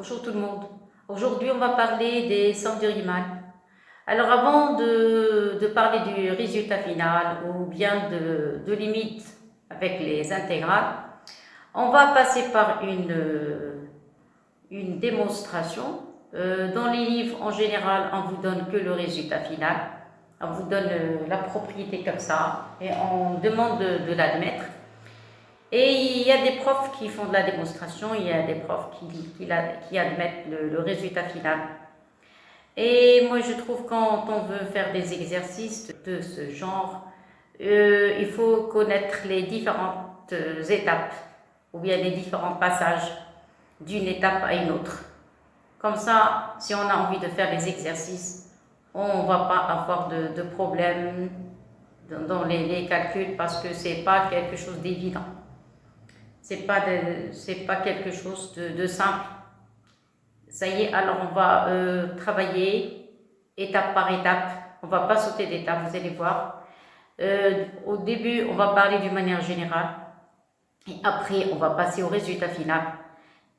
Bonjour tout le monde. Aujourd'hui, on va parler des centres de Riemann. Alors, avant de parler du résultat final ou bien de limites avec les intégrales, on va passer par une démonstration. Dans les livres, en général, on vous donne que le résultat final. On vous donne la propriété comme ça et on demande de l'admettre. Et il y a des profs qui font de la démonstration, il y a des profs qui admettent le résultat final. Et moi je trouve quand on veut faire des exercices de ce genre, il faut connaître les différentes étapes ou bien les différents passages d'une étape à une autre. Comme ça, si on a envie de faire les exercices, on ne va pas avoir de problème dans les calculs parce que ce n'est pas quelque chose d'évident. C'est pas quelque chose de simple. Ça y est, alors on va travailler étape par étape. On va pas sauter d'étape, vous allez voir. Au début, on va parler d'une manière générale. Et après, on va passer au résultat final.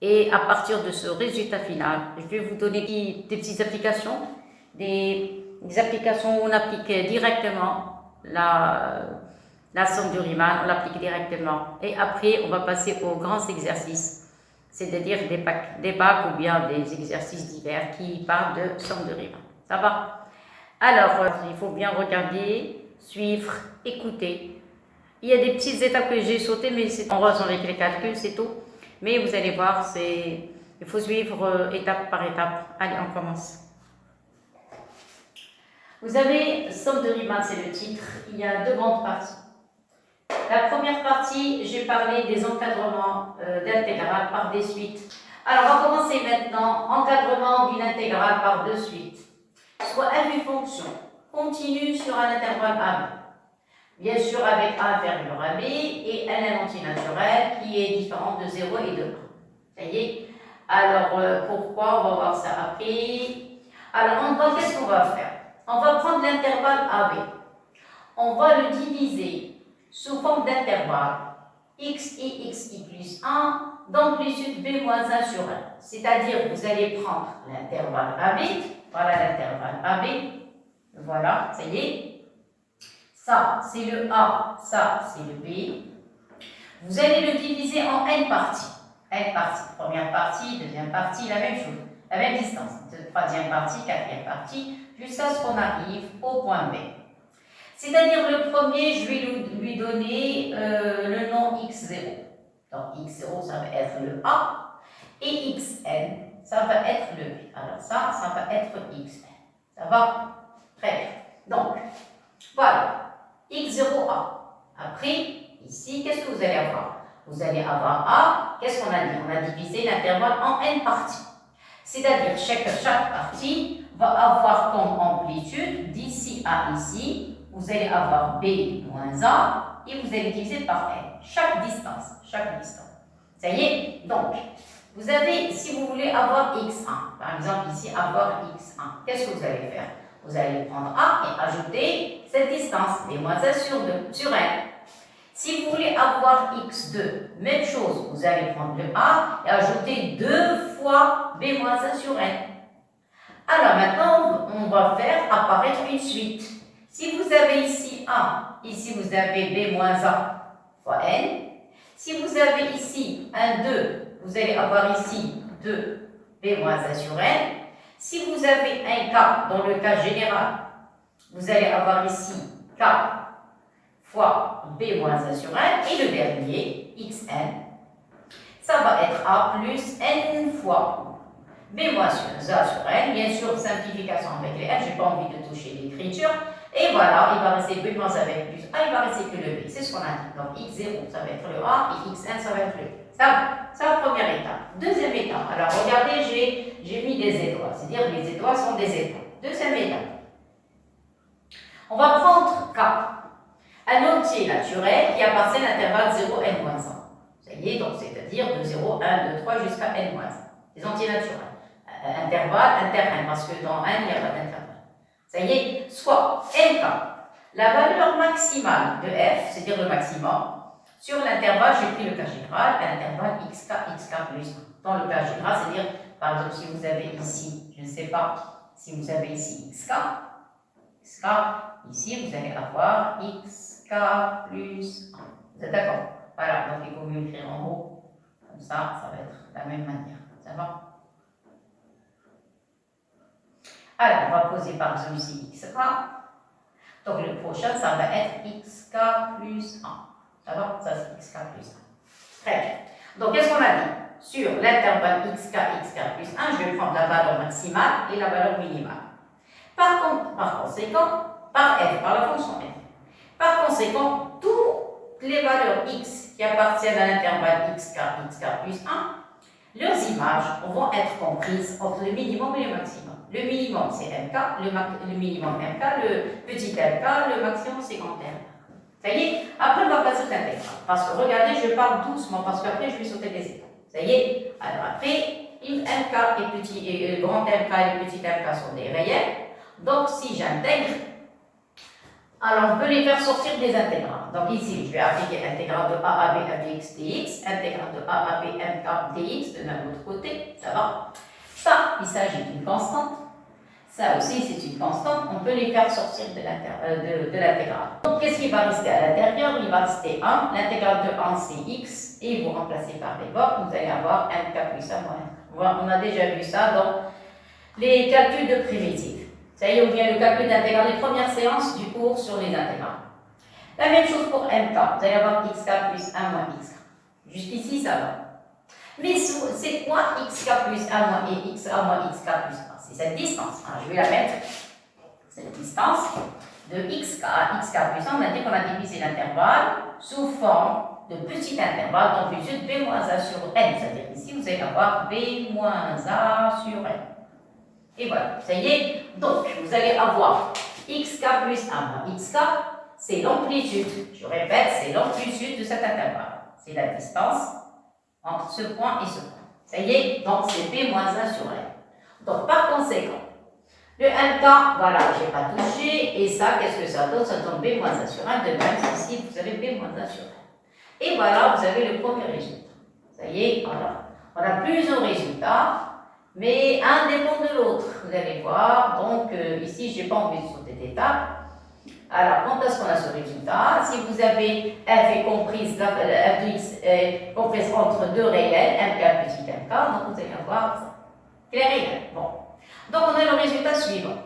Et à partir de ce résultat final, je vais vous donner des petites applications. Des applications où on applique directement la somme de Riemann, on l'applique directement. Et après, on va passer aux grands exercices, c'est-à-dire des bacs ou bien des exercices divers qui parlent de somme de Riemann. Ça va? Alors, il faut bien regarder, suivre, écouter. Il y a des petites étapes que j'ai sautées, mais c'est en relation avec les calculs, c'est tout. Mais vous allez voir, il faut suivre étape par étape. Allez, on commence. Vous avez somme de Riemann, c'est le titre. Il y a deux grandes parties. La première partie, j'ai parlé des encadrements d'intégrales par des suites. Alors, on va commencer maintenant. Encadrement d'une intégrale par deux suites. Soit f une fonction continue sur un intervalle AB. Bien sûr, avec a inférieur à b et ln antinaturel qui est différent de 0 et de 1. Ça y est. Alors, pourquoi? On va voir ça après. Alors, qu'est-ce qu'on va faire? On va prendre l'intervalle AB. On va le diviser sous forme d'intervalle xi plus 1 d'amplitude b moins 1 sur 1. C'est-à-dire, vous allez prendre l'intervalle AB, voilà l'intervalle AB, voilà, ça y est. Ça, c'est le A, ça, c'est le B. Vous allez le diviser en n parties. N parties, première partie, deuxième partie, la même chose, la même distance. Troisième partie, quatrième partie, jusqu'à ce qu'on arrive au point B. C'est-à-dire le premier, je vais lui donner le nom x0. Donc x0, ça va être le A. Et xn, ça va être le B. Alors ça va être xn. Ça va? Très bien. Donc, voilà. x0a. Après, ici, qu'est-ce que vous allez avoir? Vous allez avoir A. Qu'est-ce qu'on a dit? On a divisé l'intervalle en n parties. C'est-à-dire chaque partie va avoir comme amplitude d'ici à ici. Vous allez avoir b moins a et vous allez diviser par n. Chaque distance. Ça y est? Donc, vous avez, si vous voulez avoir x1, par exemple ici, avoir x1, qu'est-ce que vous allez faire? Vous allez prendre a et ajouter cette distance, b moins 1 sur n. Si vous voulez avoir x2, même chose, vous allez prendre le a et ajouter 2 fois b moins 1 sur n. Alors maintenant, on va faire apparaître une suite. Si vous avez ici 1, ici vous avez b moins 1 fois n. Si vous avez ici un 2, vous allez avoir ici 2 b moins 1 sur n. Si vous avez un k, dans le cas général, vous allez avoir ici k fois b moins 1 sur n. Et le dernier, xn, ça va être a plus n fois b moins 1 sur n. Bien sûr, simplification avec les n, je n'ai pas envie de toucher l'écriture. Et voilà, il va rester b moins avec plus a, il va rester que le b. C'est ce qu'on a dit. Donc x0, ça va être le a et xn, ça va être le b. C'est la première étape. Deuxième étape. Alors regardez, j'ai mis des étoiles. C'est-à-dire les étoiles sont des étoiles. Deuxième étape. On va prendre k, un entier naturel qui appartient à l'intervalle 0, n-1. Ça y est, donc c'est-à-dire de 0, 1, 2, 3 jusqu'à n-1. Les entiers naturels. Intervalle, inter-n, parce que dans n, il n'y a pas d'intervalle. Ça y est, soit nk, la valeur maximale de f, c'est-à-dire le maximum, sur l'intervalle, j'ai pris le cas général, l'intervalle xk plus 1. Dans le cas général, c'est-à-dire Par exemple, si vous avez ici, je ne sais pas, si vous avez ici xk, ici vous allez avoir xk plus 1. Vous êtes d'accord? Voilà, donc il faut mieux écrire en haut. Comme ça va être de la même manière. Ça va? Alors, on va poser par exemple ici xk. Donc le prochain, ça va être xk plus 1. Ça va? Ça c'est xk plus 1. Très bien. Donc qu'est-ce qu'on a dit? Sur l'intervalle xk plus 1, je vais prendre la valeur maximale et la valeur minimale. Par conséquent, par f, par la fonction f. Par conséquent, toutes les valeurs x qui appartiennent à l'intervalle xk plus 1, leurs images vont être comprises entre le minimum et le maximum. Le minimum c'est mk, le minimum mk, le petit mk, le maximum c'est grand m. Ça y est, après on va passer l'intégrale. Parce que regardez, je parle doucement parce qu'après je vais sauter des étapes. Ça y est, alors après, mk et petit grand mk et le petit mk sont des réels. Donc si j'intègre, alors on peut les faire sortir des intégrales. Donc ici, je vais appliquer l'intégrale de a à b dx dx, intégrale de a à b mk dx de même autre côté, ça va. Ça, il s'agit d'une constante. Ça aussi, c'est une constante. On peut les faire sortir de l'intégrale. Donc, qu'est-ce qui va rester à l'intérieur? Il va rester 1. L'intégrale de 1, c'est x. Et vous remplacez par les bords, vous allez avoir mk plus 1 moins 1. On a déjà vu ça dans les calculs de primitives. Ça y est, ou bien le calcul d'intégrale des premières séances du cours sur les intégrales. La même chose pour mk. Vous allez avoir xk plus 1 moins xk. Jusqu'ici, ça va. Mais c'est quoi xk plus 1 moins et xk moins xk plus 1? C'est cette distance. Alors, je vais la mettre. Cette distance de xk à xk plus 1, on a dit qu'on a divisé l'intervalle sous forme de petit intervalle d'amplitude b moins a sur n. C'est-à-dire ici, vous allez avoir b moins a sur n. Et voilà, ça y est. Donc, vous allez avoir xk plus 1 moins xk, c'est l'amplitude. Je répète, c'est l'amplitude de cet intervalle. C'est la distance entre ce point et ce point. Ça y est, donc c'est b moins 1 sur n. Donc, par conséquent, le mk, voilà, je n'ai pas touché. Et ça, qu'est-ce que ça donne? Ça donne b moins 1 sur 1. De même, ici, vous avez b moins 1 sur n. Et voilà, vous avez le premier résultat. Ça y est, voilà. On a plusieurs résultats, mais un dépend de l'autre. Vous allez voir. Donc, ici, je n'ai pas envie de sauter d'étape. Alors, quand est-ce qu'on a ce résultat? Si vous avez f est comprise, f de x est comprise entre deux réels, mk petit mk, donc vous allez avoir ça. Clair et net. Bon. Donc, on a le résultat suivant.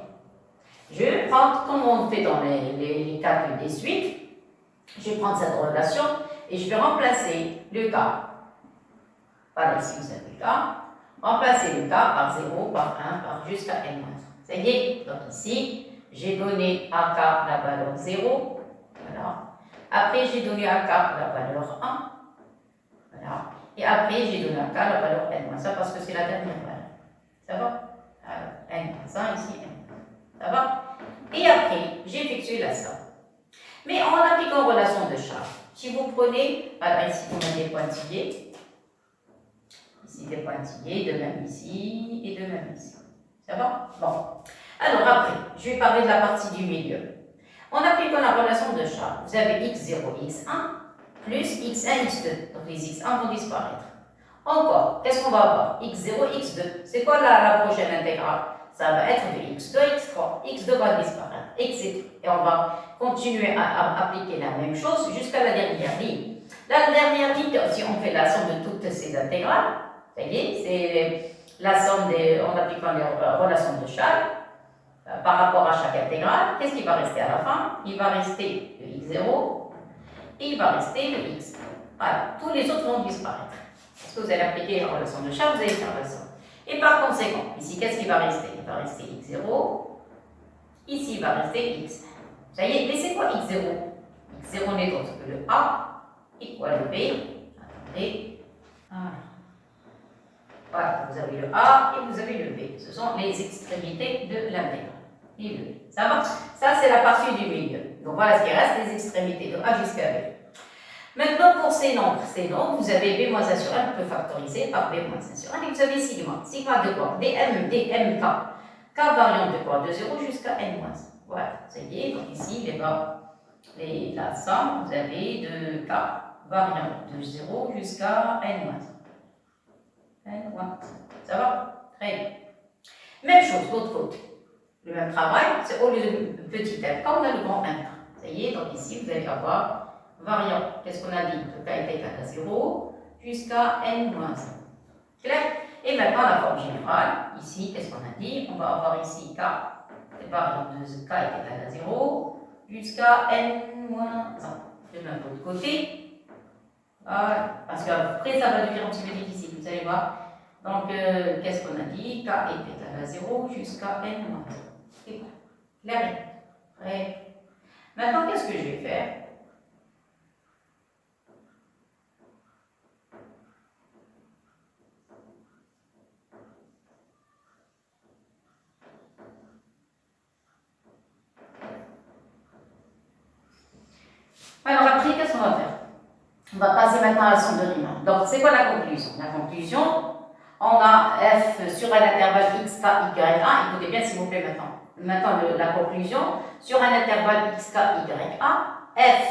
Je vais prendre, comme on fait dans les calculs des suites, je vais prendre cette relation et je vais remplacer le k. Voilà, ici vous avez le k. Remplacer le k par 0, par 1, par jusqu'à n-1. Ça y est, donc ici, j'ai donné à k la valeur 0. Voilà. Après, j'ai donné à k la valeur 1. Voilà. Et après, j'ai donné à k la valeur n-1. Ça parce que c'est la dernière valeur. Ça va? Alors, n-1 ici, n-1. Ça va? Et après, j'ai effectué la somme. Mais en appliquant relation de charge, si vous prenez, alors ici, on a des pointillés. Ici, des pointillés, de même ici et de même ici. Ça va? Bon. Alors après, je vais parler de la partie du milieu. En appliquant la relation de charge, vous avez x0, x1 plus x1, x2. Donc les x1 vont disparaître. Encore, qu'est-ce qu'on va avoir? x0, x2. C'est quoi la prochaine intégrale? Ça va être de x2, x3. x2 va disparaître, etc. Et on va continuer à appliquer la même chose jusqu'à la dernière ligne. La dernière ligne, si on fait la somme de toutes ces intégrales, ça y est, c'est la somme en appliquant les relations de charge par rapport à chaque intégrale. Qu'est-ce qui va rester à la fin? Il va rester le x0 et il va rester le x. Voilà, tous les autres vont disparaître. Parce que vous allez appliquer la relation de charge, vous allez faire la somme. Et par conséquent, ici, qu'est-ce qui va rester? Il va rester x0. Ici, il va rester x. Ça y est, mais c'est quoi x0? x0 n'est autre que le a égale le b. Attendez. Voilà, vous avez le a et vous avez le b. Ce sont les extrémités de l'intégrale. Et le b. Ça va? Ça, c'est la partie du milieu. Donc voilà ce qui reste, les extrémités de a jusqu'à b. Maintenant, pour ces nombres, vous avez b moins 1 sur 1, on peut factoriser par b moins 1 sur 1, et vous avez sigma. Sigma de quoi? dm, dmk. K variant de quoi? De 0 jusqu'à n moins 1. Voilà, ça y est. Donc ici, la somme, vous avez de k variant de 0 jusqu'à n moins 1. N moins 1. Ça va? Très bien. Même chose, l'autre côté. Le même travail, c'est au lieu de petit m, comme on a le grand m. Ça y est, donc ici, vous allez avoir variant. Qu'est-ce qu'on a dit? Que k est égal à 0 jusqu'à n moins 1. Clair? Et maintenant, la forme générale. Ici, qu'est-ce qu'on a dit? On va avoir ici k, variant de k est égal à 0 jusqu'à n moins 1. De même l'autre côté. Voilà. Parce qu'après, ça va devenir un petit peu difficile, vous allez voir. Donc, qu'est-ce qu'on a dit? K est égal à 0 jusqu'à n moins 1. C'est clair? Ouais. Maintenant, qu'est-ce que je vais faire? Alors, après, qu'est-ce qu'on va faire? On va passer maintenant à la somme de Riemann. Donc, c'est quoi la conclusion? La conclusion, on a f sur un intervalle x, k, y, a. Écoutez bien, s'il vous plaît, maintenant. Maintenant, la conclusion, sur un intervalle x, k, y, a, f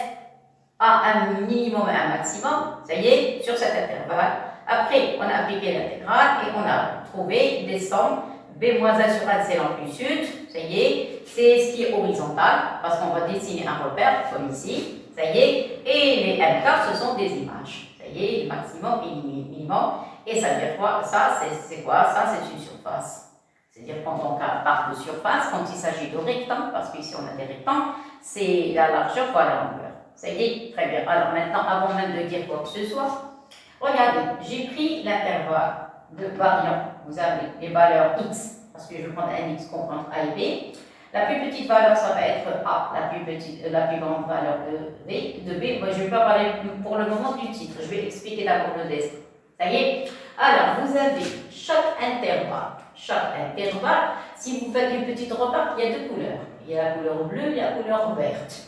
a un minimum et un maximum, ça y est, sur cet intervalle. Après, on a appliqué l'intégrale et on a trouvé des sommes. B moins 1 sur 1, c'est l'amplitude, ça y est, c'est ce qui est horizontal, parce qu'on va dessiner un repère, comme ici, ça y est, et les m cartes, ce sont des images, ça y est, le maximum et le minimum, et ça veut dire quoi? Ça, c'est quoi? Ça, c'est une surface. C'est-à-dire quand on parle de surface, quand il s'agit de rectangle, parce qu'ici on a des rectangles, c'est la largeur fois la longueur. Ça y est, très bien. Alors maintenant, avant même de dire quoi que ce soit, regardez, j'ai pris l'intervalle de variant. Vous avez les valeurs x, parce que je vais prendre un x comprendre a et b. La plus petite valeur, ça va être a, la plus grande valeur de b. Moi, je ne vais pas parler pour le moment du titre, je vais expliquer d'abord le dessin. Ça y est? Alors, vous avez chaque intervalle, si vous faites une petite remarque, il y a deux couleurs. Il y a la couleur bleue et la couleur verte.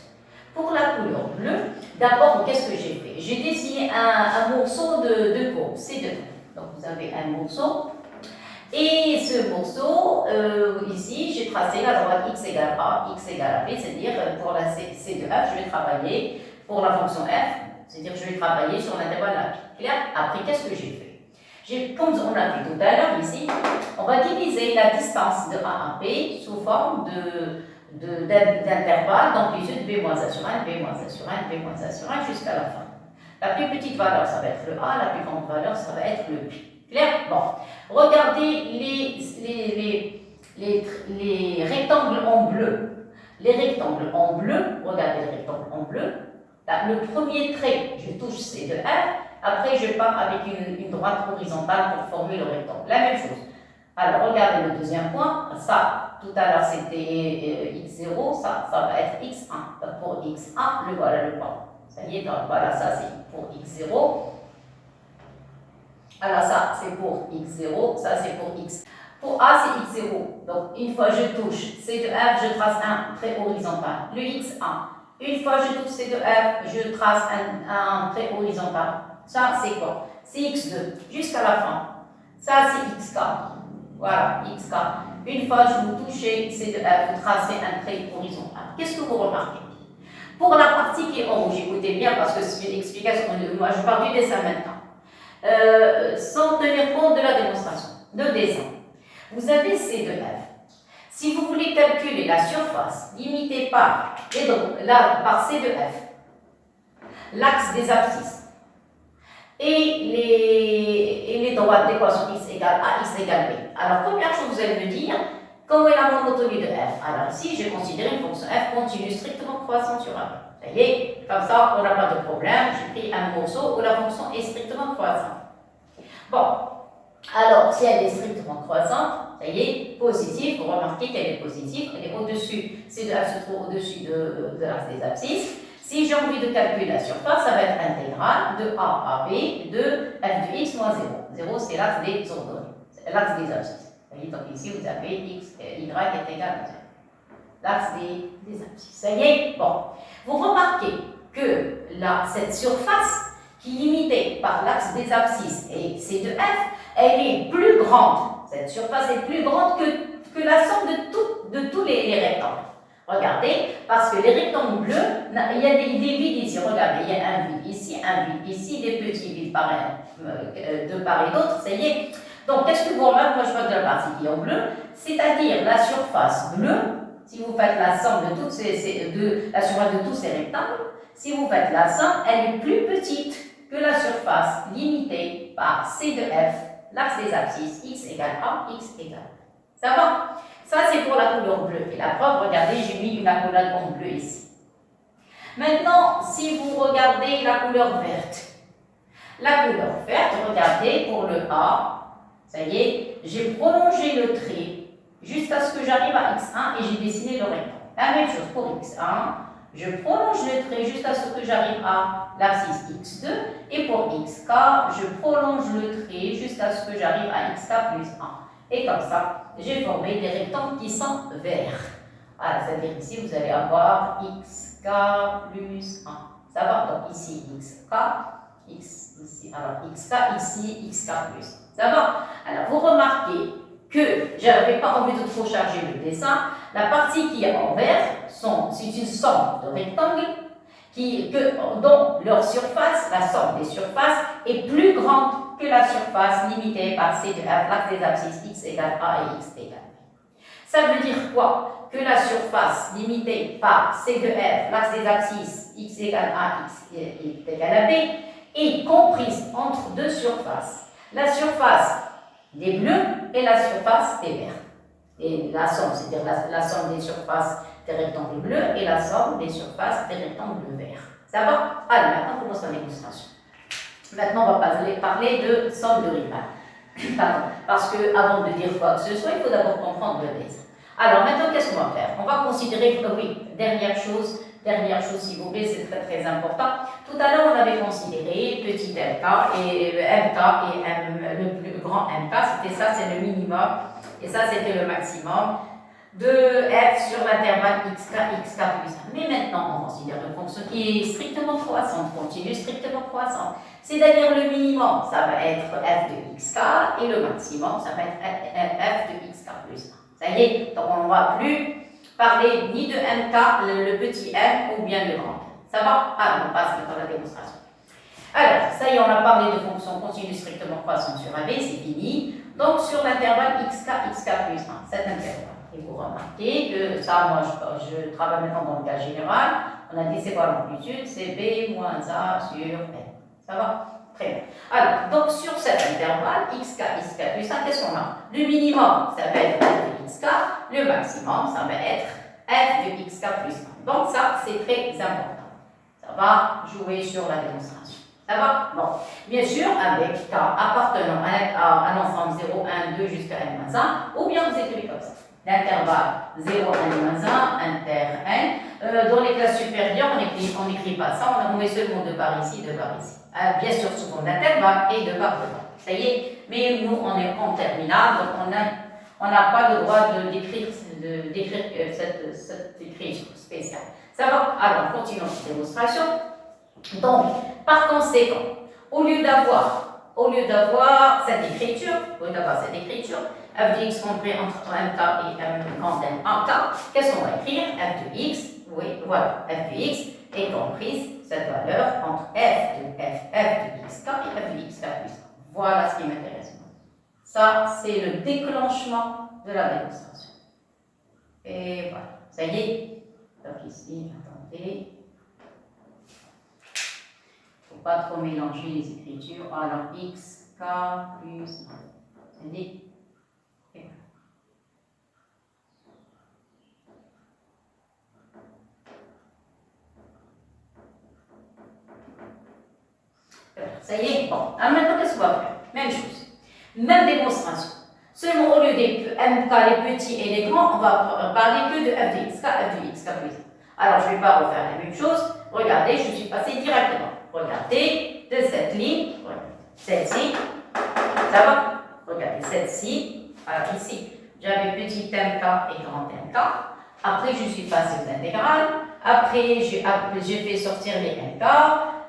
Pour la couleur bleue, d'abord, qu'est-ce que j'ai fait? J'ai dessiné un morceau de courbe, C2. Donc, vous avez un morceau. Et ce morceau, ici, j'ai tracé la droite x égale a, x égale a b, c'est-à-dire pour la C de f, je vais travailler pour la fonction f, c'est-à-dire je vais travailler sur l'intervalle a. Clair? Après, qu'est-ce que j'ai fait? Comme on a vu tout à l'heure ici, on va diviser la distance de a à b sous forme d'intervalle d'amplitude b-1 sur 1, b-1 sur 1, b-1 sur 1 jusqu'à la fin. La plus petite valeur, ça va être le a, la plus grande valeur, ça va être le b. Clair? Bon. Regardez les rectangles en bleu. Les rectangles en bleu, regardez les rectangles en bleu. Là, le premier trait, je touche C de F. Après, je pars avec une droite horizontale pour former le rectangle. La même chose. Alors, regardez le deuxième point. Ça, tout à l'heure, c'était x0. Ça va être x1. Donc, pour x1, le voilà le point. Ça y est, donc voilà, ça c'est pour x0. Alors, ça c'est pour x0. Ça c'est pour x. Pour A, c'est x0. Donc, une fois je touche C de F, je trace un trait horizontal. Le x1. Une fois je touche C de F, je trace un trait horizontal. Ça, c'est quoi? C'est x2 jusqu'à la fin. Ça, c'est xk. Voilà, xk. Une fois que vous touchez C de F, vous tracez un trait horizontal. Qu'est-ce que vous remarquez? Pour la partie qui est en rouge, écoutez bien parce que c'est une explication. Moi, je parle du dessin maintenant. Sans tenir compte de la démonstration, de dessin. Vous avez C de F. Si vous voulez calculer la surface limitée par C de F, l'axe des abscisses et les droites d'équation x égale a, x égale b. Alors, première chose, vous allez me dire, comment est la monotonie de f? Alors ici, j'ai considéré une fonction f continue strictement croissante sur a. Ça y est, comme ça, on n'a pas de problème. J'ai pris un morceau où la fonction est strictement croissante. Bon, alors, si elle est strictement croissante, ça y est, positive, vous remarquez qu'elle est positive, elle est au-dessus, C de f se trouve au-dessus de l'axe des abscisses. Si j'ai envie de calculer la surface, ça va être intégrale de a à b de f de x moins 0. 0, c'est l'axe des ordonnées, c'est l'axe des abscisses. Donc ici, vous avez x, y est égal à 0. L'axe des abscisses. Ça y est, bon. Vous remarquez que cette surface qui est limitée par l'axe des abscisses et C de f, elle est plus grande. Cette surface est plus grande que la somme de tous les rectangles. Regardez, parce que les rectangles bleus, il y a des vides ici. Regardez, il y a un vide ici, des petits vides de part et d'autre, ça y est. Donc, qu'est-ce que vous remarquez? Moi, je vois de la partie qui est en bleu, c'est-à-dire la surface bleue. Si vous faites la somme de toutes la surface de tous ces rectangles, si vous faites la somme, elle est plus petite que la surface limitée par C de F, l'axe des abscisses, x égale A, x égale A. Ça va? Ça, c'est pour la couleur bleue. Et la preuve, regardez, j'ai mis une accolade en bleu ici. Maintenant, si vous regardez la couleur verte, regardez, pour le A, ça y est, j'ai prolongé le trait jusqu'à ce que j'arrive à x1 et j'ai dessiné le rectangle. La même chose pour x1, je prolonge le trait jusqu'à ce que j'arrive à l'abscisse x2 et pour xk, je prolonge le trait jusqu'à ce que j'arrive à xk plus 1. Et comme ça, j'ai formé des rectangles qui sont verts. Voilà, c'est-à-dire ici, vous allez avoir xk plus 1. Ça va? Donc ici, xk, ici, alors xk, ici, xk plus 1. Ça va? Alors, vous remarquez que je n'avais pas envie de trop charger le dessin. La partie qui est en vert, c'est une somme de rectangles dont leur surface, la somme des surfaces, est plus grande que la surface limitée par C de F, l'axe des abscisses x égale A et x égale B. Ça veut dire quoi? Que la surface limitée par C de F, l'axe des abscisses x égale A, x égale à B, est comprise entre deux surfaces. La surface des bleus et la surface des verts. Et la somme, c'est-à-dire la somme des surfaces des rectangles bleus et la somme des surfaces des rectangles verts. Ça va? Allez, maintenant on commence la démonstration. Maintenant, on va parler de somme de Riemann. Pardon, parce que avant de dire quoi que ce soit, il faut d'abord comprendre le dessin. Alors maintenant, qu'est-ce qu'on va faire? On va considérer, oui, dernière chose s'il vous plaît, c'est très très important. Tout à l'heure, on avait considéré petit mk et le plus grand mk, c'était ça, c'est le minimum, et ça, c'était le maximum de f sur l'intervalle xk plus 1. Mais maintenant, on considère une fonction qui est strictement croissante, continue strictement croissante. C'est-à-dire le minimum, ça va être f de xk, et le maximum, ça va être f de xk plus 1. Ça y est, donc on ne va plus parler ni de mk, le petit m, ou bien le grand m. Ça va? Alors, on passe maintenant à la démonstration. Alors, ça y est, on a parlé de fonction continue strictement croissante sur AB, c'est fini. Donc, sur l'intervalle xk plus 1, cet intervalle. Et vous remarquez que ça, moi, je travaille maintenant dans le cas général. On a dit c'est quoi l'amplitude? C'est B moins A sur M. Ça va? Très bien. Alors, donc sur cet intervalle, xk plus 1, qu'est-ce qu'on a? Le minimum, ça va être f de xk. Le maximum, ça va être f de xk plus 1. Donc ça, c'est très important. Ça va jouer sur la démonstration. Ça va? Bon. Bien sûr, avec k appartenant à l'ensemble 0, 1, 2 jusqu'à n-1, ou bien vous écrivez comme ça. L'intervalle 0, n-1, inter n. Dans les classes supérieures, on n'écrit pas ça, on met seulement deux barres ici, deux barres ici. Bien sûr, sous forme d'intervalle et de barres devant. Ça y est, mais nous, on est en terminale, donc on n'a pas le droit d'écrire cette écriture spéciale. Ça va? Alors, continuons cette démonstration. Donc, par conséquent, au lieu d'avoir cette écriture, f de x compris entre mk et m grand n en k, qu'est-ce qu'on va écrire? F de x, oui, voilà, f de x est comprise, cette valeur, entre f de xk et f de xk plus 1. Voilà ce qui m'intéresse. Ça, c'est le déclenchement de la démonstration. Et voilà, ça y est. Donc ici, attendez. Il ne faut pas trop mélanger les écritures. Alors, xk plus 1. Ça y est. Ça y est, bon. Alors maintenant, qu'est-ce qu'on va faire? Même chose. Même démonstration. Seulement, au lieu des mk, les petits et les grands, on va parler que de f de xk plus 1. Alors, je ne vais pas refaire la même chose. Regardez, je suis passé directement. Regardez, de cette ligne, celle-ci, ça va? Regardez, celle-ci, alors ici, j'avais petit mk et grand mk. Après, je suis passé aux intégrales. Après, j'ai fait sortir les mk.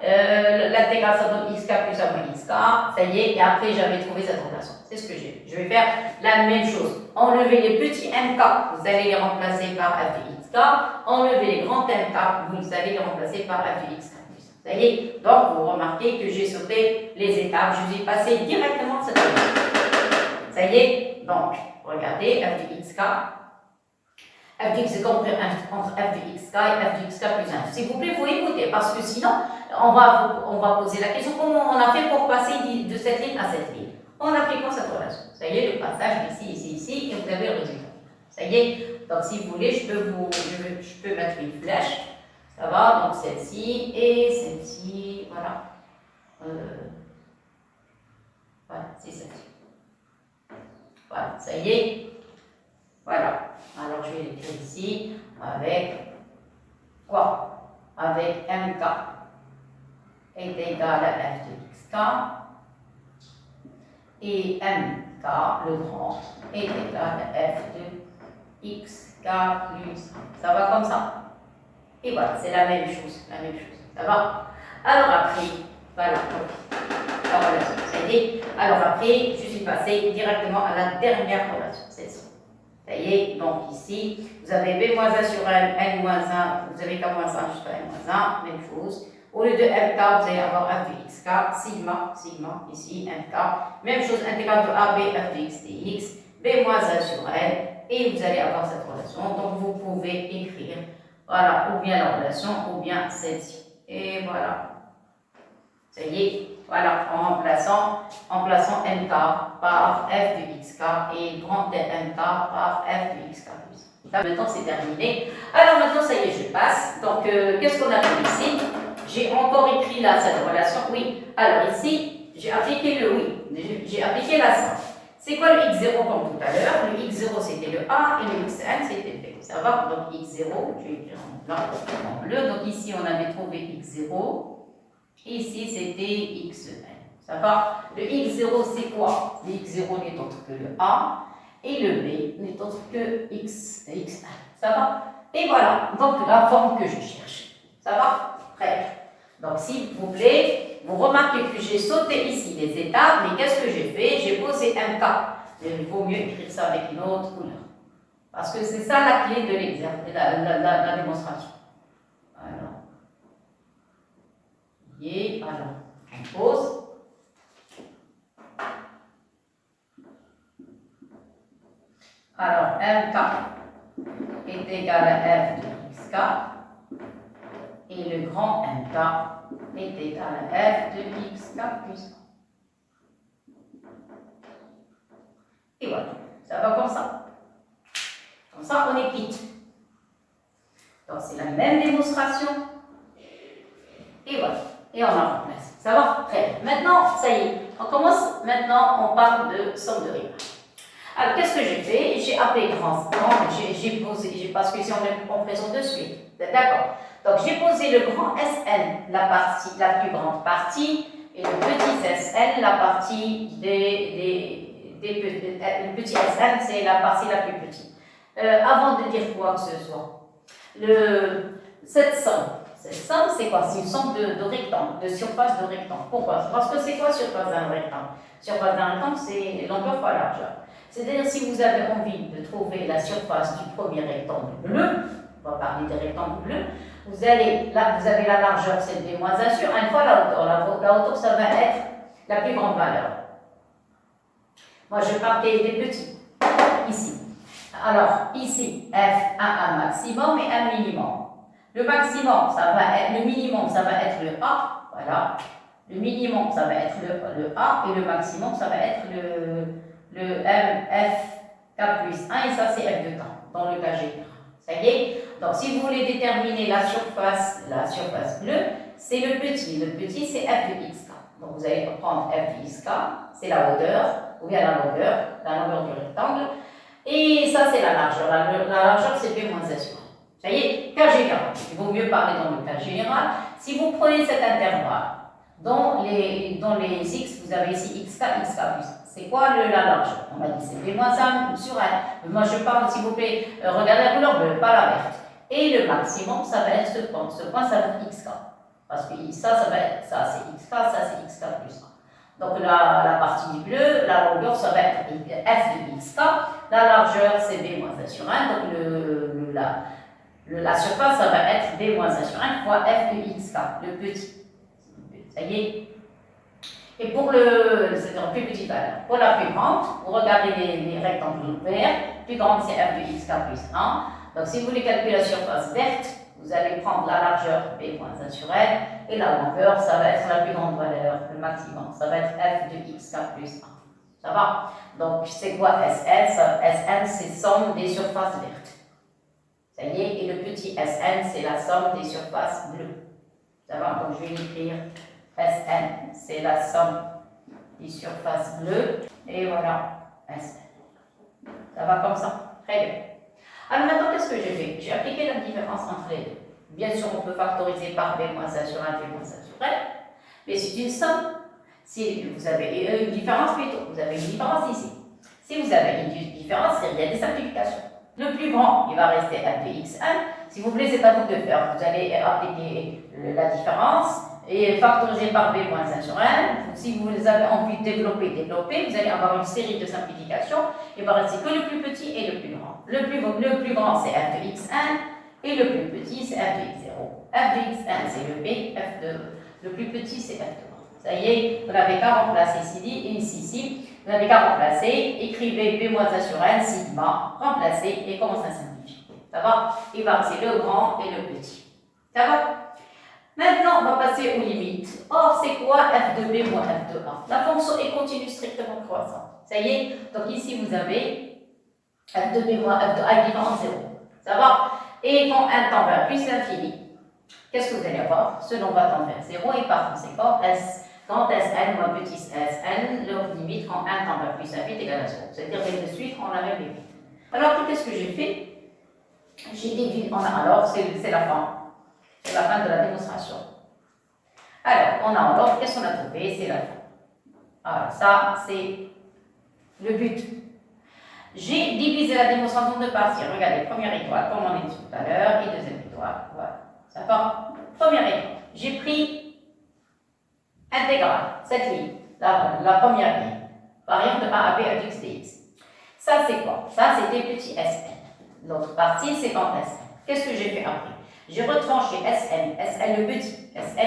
L'intégrale, ça donne xk plus 1 moins xk. Ça y est, et après, j'avais trouvé cette relation. C'est ce que j'ai fait. Je vais faire la même chose. Enlever les petits mk, vous allez les remplacer par f de xk. Enlever les grands mk, vous allez les remplacer par f de xk plus 1. Ça y est, donc vous remarquez que j'ai sauté les étapes. Je suis passé directement de cette relation. Ça y est, donc, regardez, f de xk. F de x est compris entre f de xk et f de xk plus 1. S'il vous plaît, il faut écouter, parce que sinon, on va poser la question, comment on a fait pour passer de cette ligne à cette ligne? En appliquant cette relation. Ça y est, le passage ici, ici, ici, et vous avez le résultat. Ça y est, donc si vous voulez, je peux mettre une flèche. Ça va, donc celle-ci et celle-ci, voilà. Voilà, c'est celle-ci. Voilà, ça y est. Voilà. Alors je vais l'écrire ici avec quoi? Avec mk est égal à f de xk et mk, le grand, est égal à f de xk plus 1. Ça va comme ça? Et voilà, c'est la même chose, Ça va? Alors après, voilà, la relation, ça y est. Alors après, je suis passée directement à la dernière relation, celle-ci. Ça y est, donc ici, vous avez b-1 sur n-1, vous avez k-1 jusqu'à n-1, même chose. Au lieu de mk, vous allez avoir f de xk, sigma, ici, mk. Même chose, intégral de ab, f de x dx, b-1 sur n, et vous allez avoir cette relation. Donc vous pouvez écrire, voilà, ou bien la relation, ou bien celle-ci. Et voilà. Ça y est, voilà, en remplaçant mk par f de xk et grand mk par f de xk plus. Là, maintenant, c'est terminé. Alors maintenant, ça y est, je passe. Donc, qu'est-ce qu'on a fait ici? J'ai encore écrit là cette relation. Oui. Alors ici, j'ai appliqué le oui. J'ai appliqué la somme. C'est quoi le x0 comme tout à l'heure? Le x0 c'était le a et le xn c'était b. Ça va? Donc x0, je vais écrire en blanc, en bleu. Donc ici, on avait trouvé x0. Ici, c'était xn. Ça va? Le x0, c'est quoi? Le x0 n'est autre que le a et le b n'est autre que xn. Ça va? Et voilà, donc la forme que je cherche. Ça va? Très bien. Donc, s'il vous plaît, vous remarquez que j'ai sauté ici les étapes, mais qu'est-ce que j'ai fait? J'ai posé mk. Mais il vaut mieux écrire ça avec une autre couleur. Parce que c'est ça la clé de l'exercice, la démonstration. Alors, et alors, on pose. Alors, mk est égal à f de xk et le grand mk est égal à f de xk plus 1. Et voilà, ça va comme ça. Comme ça, on est quitte. Donc, c'est la même démonstration. Et voilà. Et on en remplace. Ça va? Très bien. Maintenant, ça y est. On commence. Maintenant, on parle de somme de rime. Alors, qu'est-ce que j'ai fait? J'ai appelé grand. J'ai posé, parce que si on présente de suite. D'accord. Donc, j'ai posé le grand Sn, la plus grande partie, et le petit Sn, la partie le petit Sn, c'est la partie la plus petite. Avant de dire quoi que ce soit, cette somme, c'est quoi? C'est une somme de rectangle, de surface de rectangle. Pourquoi? Parce que c'est quoi surface d'un rectangle? Surface d'un rectangle, c'est longueur fois largeur. C'est-à-dire, si vous avez envie de trouver la surface du premier rectangle bleu, on va parler des rectangles bleus, vous avez la largeur, c'est b-1 sur 1 fois la hauteur. La hauteur, ça va être la plus grande valeur. Moi, je parle des petits, ici. Alors, ici, f, un maximum et un minimum. Le maximum, ça va être, le minimum, ça va être le a, voilà. Le minimum, ça va être le a, et le maximum, ça va être le m, f, k plus 1, et ça, c'est f de k, dans le cas général. Ça y est? Donc, si vous voulez déterminer la surface bleue, c'est le petit. Le petit, c'est f de xk. Donc, vous allez prendre f de xk, c'est la hauteur, ou bien la longueur du rectangle. Et ça, c'est la largeur. La largeur, c'est b-1 sur 1. Ça y est, cas général. Il vaut mieux parler dans le cas général. Si vous prenez cet intervalle, dans les x, vous avez ici xk, xk plus 1. C'est quoi la largeur? On a dit c'est b-1 sur 1. Moi, je parle, s'il vous plaît, regardez la couleur bleue, pas la verte. Et le maximum, ça va être ce point. Ce point, ça va être xk. Parce que ça va être, ça c'est xk, ça c'est xk plus 1. Donc la partie bleue, la longueur, ça va être f de xk. La largeur, c'est b-1 sur 1. Donc la surface, ça va être b-1 sur 1 fois f de xk, le petit. Ça y est. Et pour c'est-à-dire plus petite valeur, pour la plus grande, vous regardez les rectangles verts, plus grande c'est f de xk plus 1. Donc si vous voulez calculer la surface verte, vous allez prendre la largeur b moins 1 sur l, et la longueur, ça va être la plus grande valeur, le maximum, ça va être f de xk plus 1. Ça va? Donc c'est quoi Sn? Sn c'est somme des surfaces vertes. Ça y est, et le petit Sn c'est la somme des surfaces bleues. Ça va? Donc je vais l'écrire. Sn, c'est la somme des surfaces bleues. Et voilà, Sn. Ça va comme ça? Très bien. Alors maintenant, qu'est-ce que j'ai fait? J'ai appliqué la différence entre les deux. Bien sûr, on peut factoriser par b moins 1 sur 1, b moins 1 sur l. Mais c'est une somme. Si vous avez une différence plutôt, vous avez une différence ici. Si vous avez une différence, il y a des simplifications. Le plus grand, il va rester f de x1. Si vous voulez, c'est à vous de faire. Vous allez appliquer la différence et factoriser par b moins 1 sur 1. Si vous avez envie de développer, vous allez avoir une série de simplifications. Il va rester que le plus petit et le plus grand. Le plus grand, c'est f de x1 et le plus petit, c'est f de x0. f de x1, c'est le b, le plus petit, c'est f de 1. Ça y est, vous n'avez qu'à remplacer ici, vous n'avez qu'à remplacer, écrivez b moins 1 sur 1, sigma, remplacez et commencez à simplifier. Ça va? Il va rester le grand et le petit. Ça va? Maintenant, on va passer aux limites. Or, c'est quoi f de b moins f de a? La fonction est continue strictement croissante. Ça y est? Donc ici, vous avez f de b moins f de a différent de 0. Ça va? Et quand 1 tend vers plus l'infini, qu'est-ce que vous allez avoir? Ce nombre va tendre vers 0 et par conséquent, quand Sn moins petit Sn, leur limite quand 1 tend vers plus infini est égal à 0. C'est-à-dire que de suite, on a la même limite. Alors, qu'est-ce que j'ai fait? J'ai divisé, alors c'est la fin. C'est la fin de la démonstration. Alors, on a encore, qu'est-ce qu'on a trouvé? C'est la fin. Alors, ça, c'est le but. J'ai divisé la démonstration de parties. Regardez, première étoile, comme on a dit tout à l'heure, et deuxième étoile. Voilà. Ça va. Première étoile. J'ai pris intégrale, cette ligne, la première ligne. Variante de a à b à x dx. Ça, c'est quoi? Ça, c'est des petits Sn. L'autre partie, c'est quand Sn. Qu'est-ce que j'ai fait après? J'ai retranché Sn le petit, Sn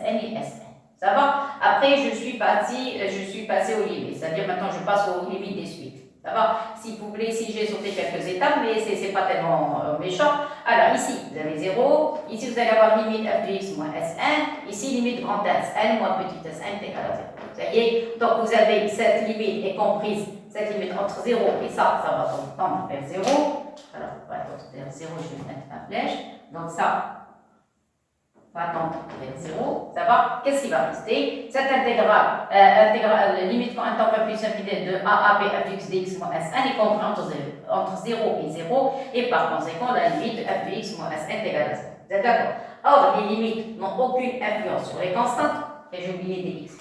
et Sn. Ça va? Après, je suis passé aux limites. C'est-à-dire maintenant, je passe aux limites des suites. Ça va? Si vous voulez, si j'ai sauté quelques étapes, mais ce n'est pas tellement méchant. Alors ici, vous avez 0. Ici, vous allez avoir limite f de x moins Sn. Ici, limite grand Sn moins petit Sn est égal à 0. Ça y est? Donc, vous avez cette limite est comprise, cette limite entre 0 et ça va tendre vers 0. Alors, on va tendre vers 0, je vais mettre la flèche. Donc, ça va tendre vers 0. Ça va? Qu'est-ce qui va rester? Cette intégrale, limite quand 1 tend vers plus infini de a à b f de x dx moins Sn est comprise entre 0 et 0. Et par conséquent, la limite de f de x moins Sn est égale à 0. Vous êtes d'accord? Or, les limites n'ont aucune influence sur les constantes. Et j'ai oublié dx.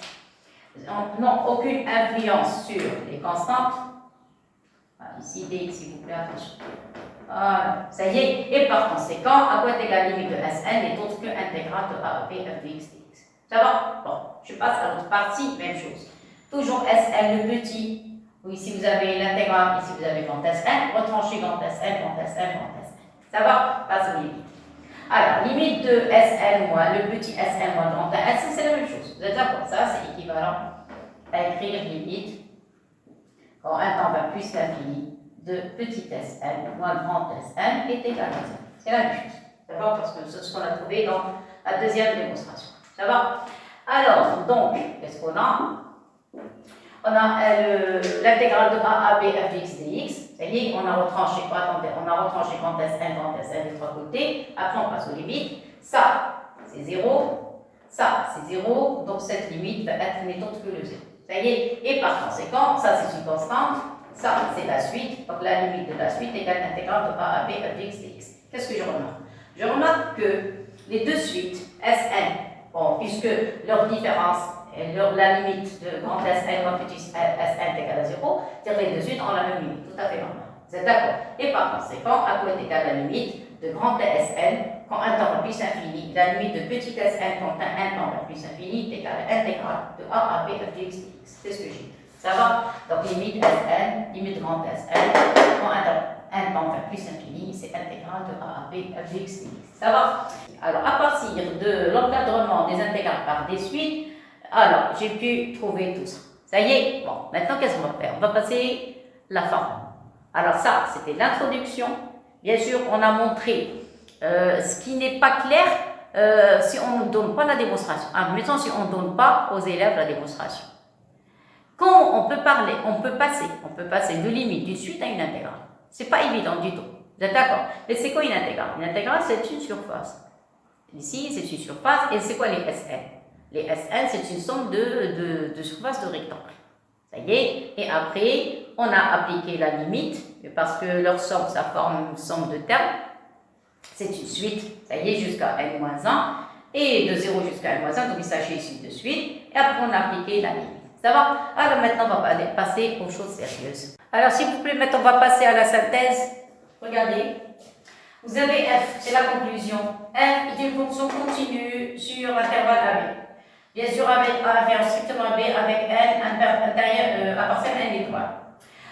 N'ont aucune influence sur les constantes. Ici, dx, s'il vous plaît, attention. Voilà, ça y est. Et par conséquent, à quoi est égale la limite de Sn n'est autre que intégrale de a à b f de x dx. Ça va? Bon, je passe à l'autre partie, même chose. Toujours Sn le petit. Ou ici, vous avez l'intégrale, ici, vous avez grand Sn. Retranchez grand Sn, grand Sn, grand Sn. Ça va? Passe aux limites. Alors, limite de Sn moins, le petit Sn moins grand Sn, c'est la même chose. Vous êtes d'accord? Ça, c'est équivalent à écrire limite quand 1 tend vers plus l'infini de petit Sn moins grand Sn est égal à 0. C'est la même chose. D'accord? Parce que c'est ce qu'on a trouvé dans la deuxième démonstration. Ça va? Alors, donc, qu'est-ce qu'on a? On a l'intégrale de a à b f de x dx. Ça y est, on a retranché grand Sn des trois côtés. Après, on passe aux limites. Ça, c'est 0. Ça, c'est 0. Donc, cette limite va être n'est autre que le 0. Ça y est. Et par conséquent, ça, c'est une constante. Ça, c'est la suite. Donc, la limite de la suite égale l'intégrale de a à b f de x dx. Qu'est-ce que je remarque? Je remarque que les deux suites, Sn, bon, puisque leur différence, la limite de grand Sn moins petit Sn est égale à 0, c'est-à-dire les deux suites ont la même limite. Tout à fait normal. Vous êtes d'accord? Et par conséquent, à quoi est égale la limite de grand Sn quand 1 tend vers plus infini? La limite de petit Sn quand 1 tend vers plus infini est égale à l'intégrale de a à b f de x dx. C'est ce que j'ai dit. Ça va? Donc, limite Sn, limite grand Sn, quand 1 tend vers plus infini, c'est intégrale de a à b f de x dx. Ça va? Alors, à partir de l'encadrement des intégrales par des suites, Alors, j'ai pu trouver tout ça. Ça y est. Bon, maintenant, qu'est-ce qu'on va faire? On va passer la forme. Alors ça, c'était l'introduction. Bien sûr, on a montré ce qui n'est pas clair si on ne donne pas la démonstration. Admettons, si on ne donne pas aux élèves la démonstration. Quand on peut parler, on peut passer de limite, d'une suite à une intégrale. C'est pas évident du tout. Vous êtes d'accord? Mais c'est quoi une intégrale? Une intégrale, c'est une surface. Ici, c'est une surface. Et c'est quoi les SN? Les SN, c'est une somme de surfaces de rectangle. Ça y est. Et après, on a appliqué la limite, parce que leur somme, ça forme une somme de termes. C'est une suite, ça y est, jusqu'à n-1. Et de 0 jusqu'à n-1, donc il s'agit ici de suite. Et après, on a appliqué la limite. Ça va? Alors maintenant, on va passer aux choses sérieuses. Alors, s'il vous plaît, maintenant, on va passer à la synthèse. Regardez. Vous avez f, c'est la conclusion. F est une fonction continue sur l'intervalle AB. Bien sûr, avec A inférieur strictement B, avec N intérieur appartient à N étoile.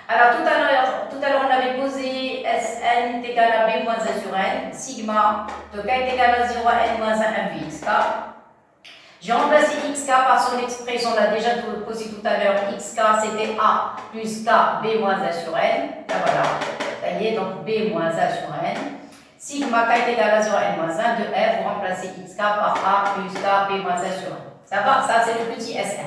Alors, tout à l'heure, on avait posé Sn est égal à B moins 1 sur N, sigma de K est égal à 0 à N moins 1 f de xk. J'ai remplacé xk par son expression, on l'a déjà posé tout à l'heure. Xk, c'était A plus K, B moins 1 sur N. Là, voilà. Ça y est, donc B moins 1 sur N. Sigma K est égal à 0 à N moins 1 de F, vous remplacez xk par A plus K, B moins 1 sur N. Ça va? Ça, c'est le petit Sn.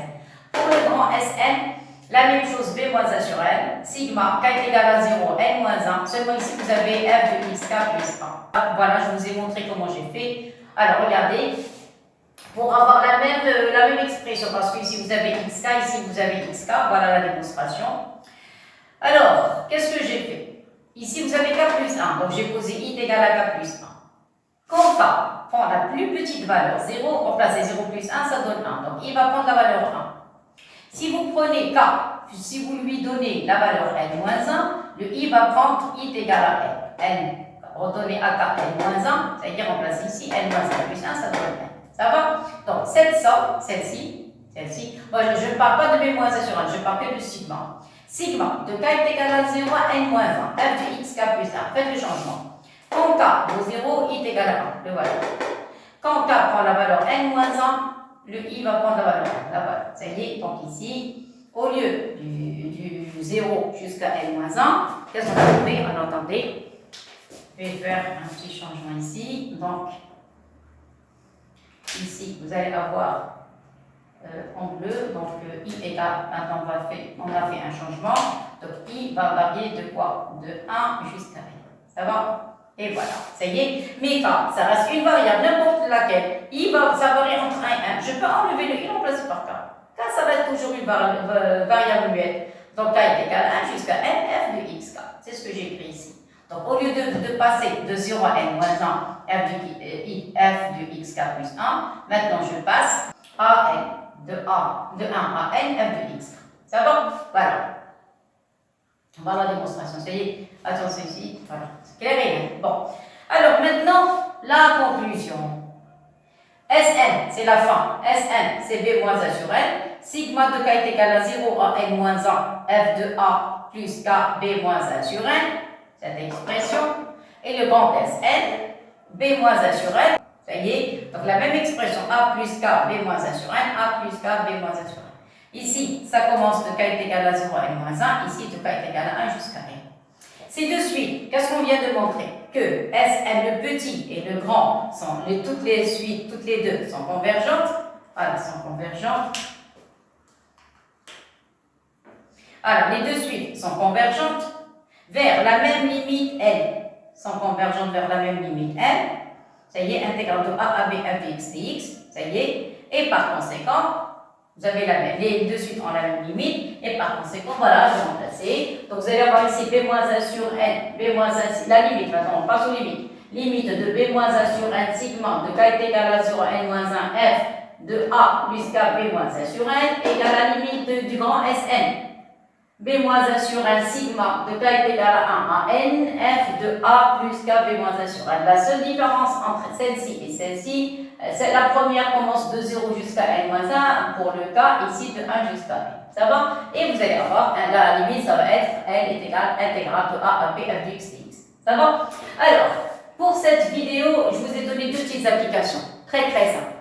Pour le grand Sn, la même chose, B moins 1 sur N. Sigma K est égal à 0, N moins 1. Seulement ici, vous avez F de xk plus 1. Voilà, je vous ai montré comment j'ai fait. Alors, regardez. Pour avoir la même expression, parce que ici vous avez xk, ici vous avez xk, voilà la démonstration. Alors, qu'est-ce que j'ai fait? Ici vous avez k plus 1, donc j'ai posé i égale à k plus 1. Quand k prend la plus petite valeur, 0, remplacez 0 plus 1, ça donne 1. Donc il va prendre la valeur 1. Si vous prenez k, si vous lui donnez la valeur n moins 1, le i va prendre i égal à n. N, redonnez à k n moins 1, c'est-à-dire remplacer ici n moins 1 plus 1, ça donne n. Ça va? Donc, cette somme, celle-ci, moi je ne parle pas de B moins 1 sur 1, je parle que de sigma. Sigma de K est égal à 0 à N moins 1, f de xk plus 1, faites le changement. Quand K vaut 0, I est égal à 1, le voilà. Quand K prend la valeur N moins 1, le I va prendre la valeur 1, la voilà. Ça y est, donc ici, au lieu du 0 jusqu'à N moins 1, qu'est-ce qu'on a trouvé? Alors, attendez, je vais faire un petit changement ici, donc, ici, vous allez avoir en bleu, donc I égale, maintenant on a fait un changement, donc I va varier de quoi? De 1 jusqu'à N. Ça va? Et voilà, ça y est. Mais K, ça reste une variable, n'importe laquelle. I ça varie entre 1 et 1. Je peux enlever le I et remplacer par K. K, ça reste toujours une variable muette. Donc K est égal à 1 jusqu'à N, f de xk. C'est ce que j'ai écrit ici. Donc, au lieu de passer de 0 à n moins 1, f de xk plus 1, maintenant je passe à n, de 1 à n, f de x. Ça va? Voilà. Voilà la démonstration. Ça y est, attention ici. Voilà. C'est clair et net. Bon. Alors, maintenant, la conclusion. Sn, c'est la fin. Sn, c'est B moins 1 sur n. Sigma de k est égal à 0 à n moins 1, f de a plus k, b moins 1 sur n. Cette expression, et le grand Sn, B moins 1 sur N, ça y est, donc la même expression, A plus K, B moins 1 sur N, A plus K, B moins 1 sur N. Ici, ça commence de K est égal à 0 à N moins 1, ici de K est égal à 1 jusqu'à N. C'est de suite, qu'est-ce qu'on vient de montrer? Que Sn, le petit et le grand, toutes les suites, toutes les deux sont convergentes. Voilà, sont convergentes. Alors, les deux suites sont convergentes vers la même limite N, sont convergentes vers la même limite N, ça y est, intégrale de A à B f de x dx, ça y est, et par conséquent, vous avez les deux suites ont la même limite, et par conséquent, voilà, je vais remplacer. Donc vous allez avoir ici B moins 1 sur N, B moins 1, la limite, maintenant on passe aux limites. Limite de B moins 1 sur N, sigma de K est égal à 0 à N moins 1, f de A plus K, B moins 1 sur N, égale à la limite du grand Sn. B moins 1 sur 1 sigma de K est égal à 1 à N, f de A plus K, B moins 1 sur N. La seule différence entre celle-ci et celle-ci, c'est la première commence de 0 jusqu'à N moins 1 pour le cas, ici de 1 jusqu'à N. Ça va? Et vous allez avoir, la limite, ça va être N est égal à intégrale de A à B f de x dx. Ça va? Alors, pour cette vidéo, je vous ai donné deux petites applications, très très simples.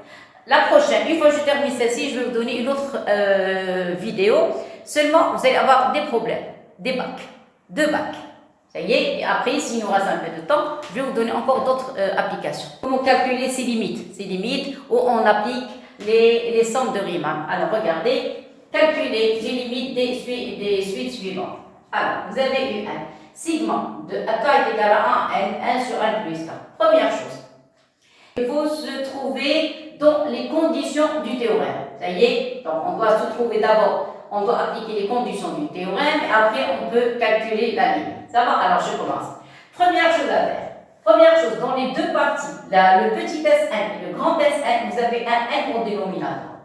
la prochaine, une fois que je termine celle-ci, je vais vous donner une autre vidéo. Seulement, vous allez avoir des problèmes, des bacs, 2 bacs. Ça y est, et après, s'il nous reste un peu de temps, je vais vous donner encore d'autres applications. Comment calculer ces limites où on applique les sommes de Riemann. Alors, regardez, calculer les limites des suites suivantes. Alors, vous avez eu un sigma de k est égal à 1, n, 1 sur 1 plus k. Première chose, il faut se trouver dans les conditions du théorème. Ça y est, donc on doit se trouver d'abord, on doit appliquer les conditions du théorème et après on peut calculer la limite. Ça va? Alors je commence. Première chose à faire. Première chose, dans les 2 parties, le petit Sn et le grand Sn, vous avez un n au dénominateur.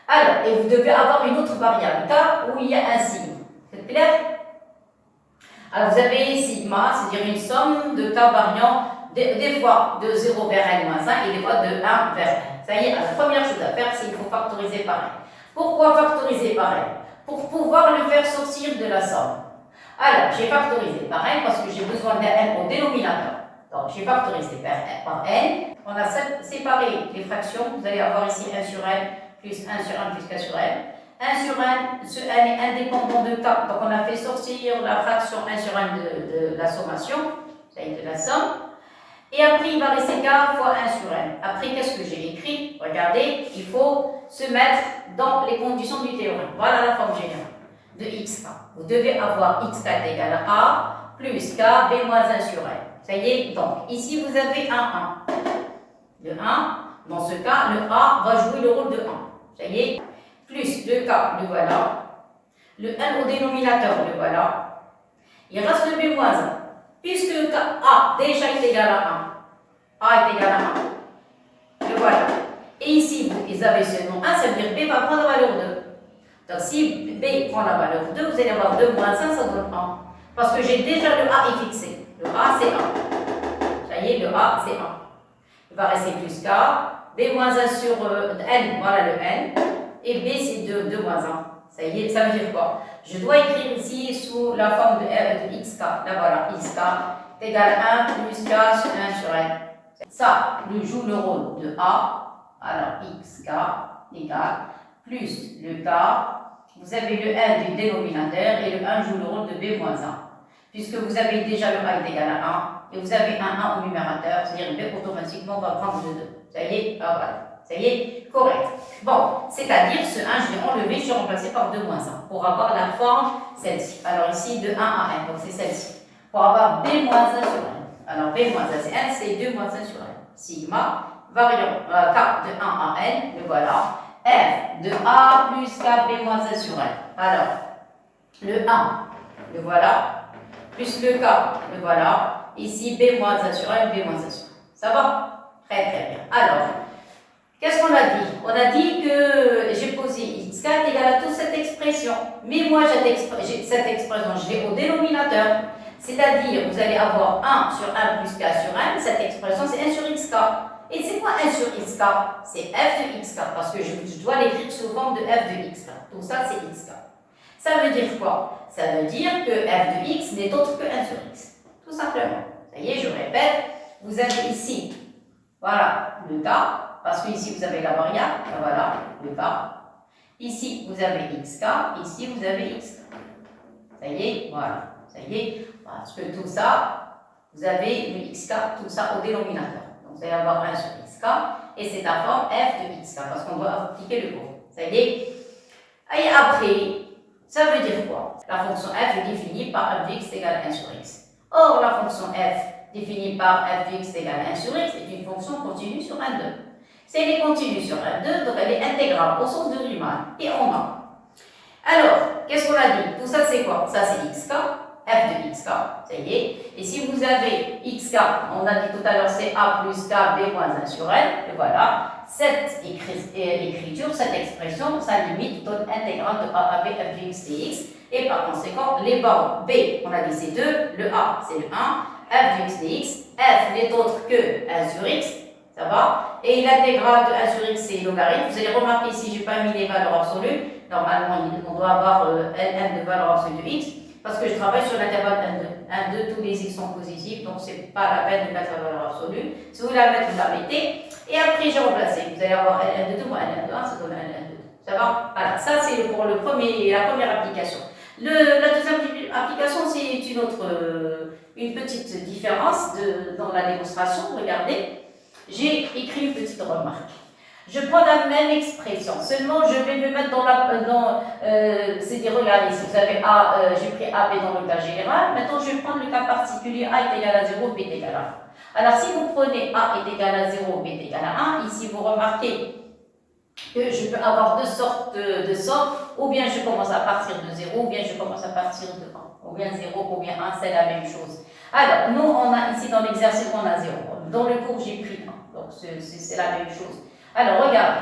Alors, et vous devez avoir une autre variable, k, où il y a un signe. C'est clair? Alors vous avez sigma, c'est-à-dire une somme de k variant des fois de 0 vers n moins 1 et des fois de 1 vers n. Ça y est, la première chose à faire, c'est qu'il faut factoriser par n. Pourquoi factoriser par n? Pour pouvoir le faire sortir de la somme. Alors, j'ai factorisé par n parce que j'ai besoin d'un n au dénominateur. Donc, j'ai factorisé par n. On a séparé les fractions. Vous allez avoir ici 1 sur n plus 1 sur 1 plus k sur n. 1 sur n, ce n est indépendant de k. Donc, on a fait sortir la fraction 1 sur n de la sommation. Ça y est, de la somme. Et après, il va rester k fois 1 sur n. Après, qu'est-ce que j'ai écrit? Regardez, il faut se mettre dans les conditions du théorème. Voilà la forme générale de xk. Vous devez avoir xk est égal à a plus k b moins 1 sur n. Ça y est, donc ici vous avez un 1. Le 1, dans ce cas, le a va jouer le rôle de 1. Ça y est, plus le k, le voilà. Le n au dénominateur, le voilà. Il reste le b moins 1. Puisque le cas A déjà est égal à 1, A est égal à 1, le voilà. Et ici, vous avez seulement 1, ça veut dire B va prendre la valeur 2. Donc si B prend la valeur 2, vous allez avoir 2 moins 1, ça donne 1. Parce que j'ai déjà le A est fixé. Le A c'est 1. Ça y est, le A c'est 1. Il va rester plus K, B moins 1 sur N, voilà le N. Et B c'est 2 moins 1. Ça y est, ça veut dire quoi? Je dois écrire ici sous la forme de xk. Là voilà, xk est égal à 1 plus k sur 1 sur n. Ça lui joue le rôle de a. Alors xk égale plus le k. Vous avez le 1 du dénominateur et le 1 joue le rôle de b moins 1. Puisque vous avez déjà le a est égal à 1 et vous avez un 1 au numérateur, c'est-à-dire b automatiquement va prendre le 2. Ça y est, ah, voilà. Ça y est, correct. Bon, c'est-à-dire ce 1, je l'ai enlevé, je l'ai remplacé par 2 moins 1 pour avoir la forme celle-ci. Alors ici, de 1 à n, donc c'est celle-ci. Pour avoir b moins 1 sur n. Alors b moins 1 c'est n, c'est 2 moins 1 sur n. Sigma, variant k de 1 à n, le voilà. f de a plus k b moins 1 sur n. Alors, le 1, le voilà. Plus le k, le voilà. Ici, b moins 1 sur n, b moins 1 sur n. Ça va? Très très bien. Alors, qu'est-ce qu'on a dit? On a dit que j'ai posé xk est égal à toute cette expression. Mais moi, cette expression, je l'ai au dénominateur. C'est-à-dire, vous allez avoir 1 sur 1 plus k sur 1. Cette expression, c'est 1 sur xk. Et c'est quoi 1 sur xk? C'est f de xk. Parce que je dois l'écrire sous forme de f de xk. Tout ça, c'est xk. Ça veut dire quoi? Ça veut dire que f de x n'est autre que 1 sur x. Tout simplement. Ça y est, je répète. Vous avez ici, voilà, le k. Parce que ici vous avez la variable, voilà, le k. Ici vous avez xk, ici vous avez xk. Ça y est, voilà, ça y est. Parce que tout ça, vous avez le xk, tout ça au dénominateur. Donc vous allez avoir 1 sur xk, et c'est la forme f de xk, parce qu'on doit appliquer le cours. Ça y est. Et après, ça veut dire quoi? La fonction f est définie par f de x égale 1 sur x. Or, la fonction f définie par f de x égale 1 sur x est une fonction continue sur 1,2. Si elle est continue sur 1,2, donc elle est intégrale au sens de Riemann. Et on a. Alors, qu'est-ce qu'on a dit? Tout ça, c'est quoi? Ça, c'est xk, f de xk, ça y est. Et si vous avez xk, on a dit tout à l'heure, c'est a plus k, b moins 1 sur n. Et voilà, cette écriture, cette expression, sa limite donne intégrale de a avec f de x dx. Et par conséquent, les bornes b, on a dit c'est 2, le a, c'est le 1, f de x dx, f n'est autre que 1 sur x. Ça va? Et l'intégrale de 1 sur x, c'est logarithme. Vous allez remarquer ici, je n'ai pas mis les valeurs absolues. Normalement, on doit avoir n de valeur absolue de x. Parce que je travaille sur l'intervalle n2. n2, tous les x sont positifs. Donc, ce n'est pas la peine de mettre la valeur absolue. Si vous voulez la mettre, vous la mettez. Et après, j'ai remplacé. Vous allez avoir N1 de 2 moins N1 de 1, ça donne N1 de 2. Ça va? Voilà, ça c'est pour la première application. La deuxième application, c'est une petite différence dans la démonstration. Regardez, j'ai écrit une petite remarque. Je prends la même expression, seulement je vais me mettre c'est-à-dire regardez, si vous avez A, j'ai pris AB dans le cas général, maintenant je vais prendre le cas particulier, A est égal à 0, B est égal à 1. Alors si vous prenez A est égal à 0, B est égal à 1, ici vous remarquez que je peux avoir deux sortes de sommes, ou bien je commence à partir de 0, ou bien je commence à partir de 1, ou bien 0, ou bien 1, c'est la même chose. Alors, nous, on a ici dans l'exercice, on a 0. Dans le cours, j'ai pris 1, donc c'est la même chose. Alors, regardez,